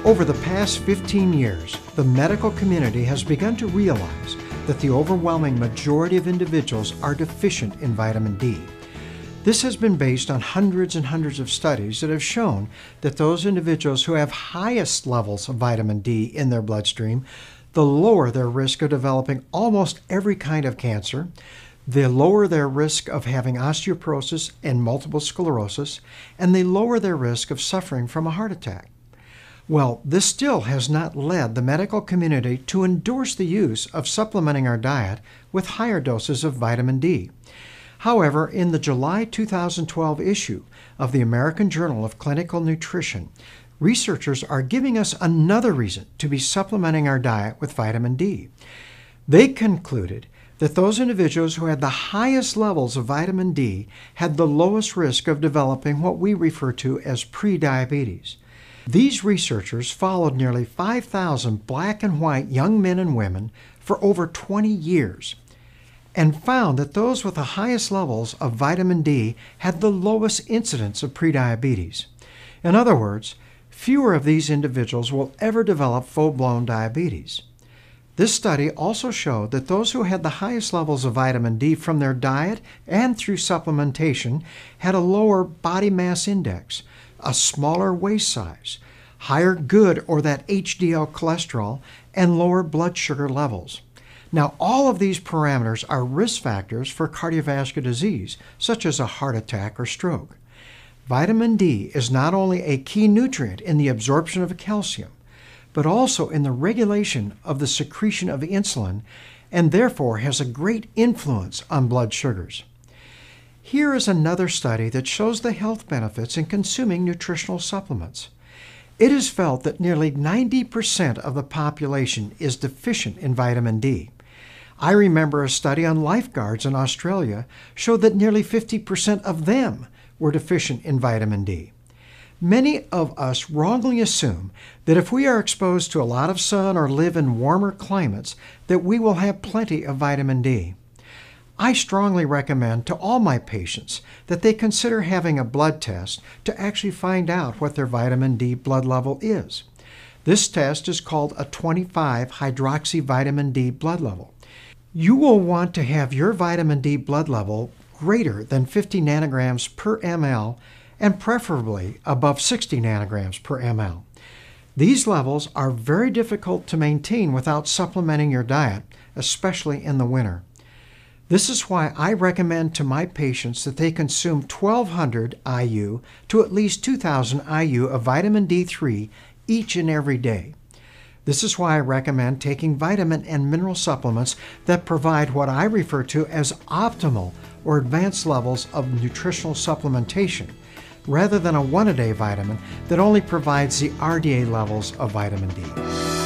Over the past 15 years, the medical community has begun to realize that the overwhelming majority of individuals are deficient in vitamin D. This has been based on hundreds and hundreds of studies that have shown that those individuals who have highest levels of vitamin D in their bloodstream, the lower their risk of developing almost every kind of cancer, the lower their risk of having osteoporosis and multiple sclerosis, and they lower their risk of suffering from a heart attack. Well, this still has not led the medical community to endorse the use of supplementing our diet with higher doses of vitamin D. However, in the July 2012 issue of the American Journal of Clinical Nutrition, researchers are giving us another reason to be supplementing our diet with vitamin D. They concluded that those individuals who had the highest levels of vitamin D had the lowest risk of developing what we refer to as prediabetes. These researchers followed nearly 5,000 black and white young men and women for over 20 years and found that those with the highest levels of vitamin D had the lowest incidence of prediabetes. In other words, fewer of these individuals will ever develop full-blown diabetes. This study also showed that those who had the highest levels of vitamin D from their diet and through supplementation had a lower body mass index, a smaller waist size, higher good or that HDL cholesterol, and lower blood sugar levels. Now, all of these parameters are risk factors for cardiovascular disease, such as a heart attack or stroke. Vitamin D is not only a key nutrient in the absorption of calcium, but also in the regulation of the secretion of insulin, and therefore has a great influence on blood sugars. Here is another study that shows the health benefits in consuming nutritional supplements. It is felt that nearly 90% of the population is deficient in vitamin D. I remember a study on lifeguards in Australia showed that nearly 50% of them were deficient in vitamin D. Many of us wrongly assume that if we are exposed to a lot of sun or live in warmer climates, that we will have plenty of vitamin D. I strongly recommend to all my patients that they consider having a blood test to actually find out what their vitamin D blood level is. This test is called a 25-hydroxyvitamin D blood level. You will want to have your vitamin D blood level greater than 50 nanograms per ml and preferably above 60 nanograms per ml. These levels are very difficult to maintain without supplementing your diet, especially in the winter. This is why I recommend to my patients that they consume 1,200 IU to at least 2,000 IU of vitamin D3 each and every day. This is why I recommend taking vitamin and mineral supplements that provide what I refer to as optimal or advanced levels of nutritional supplementation, rather than a one-a-day vitamin that only provides the RDA levels of vitamin D.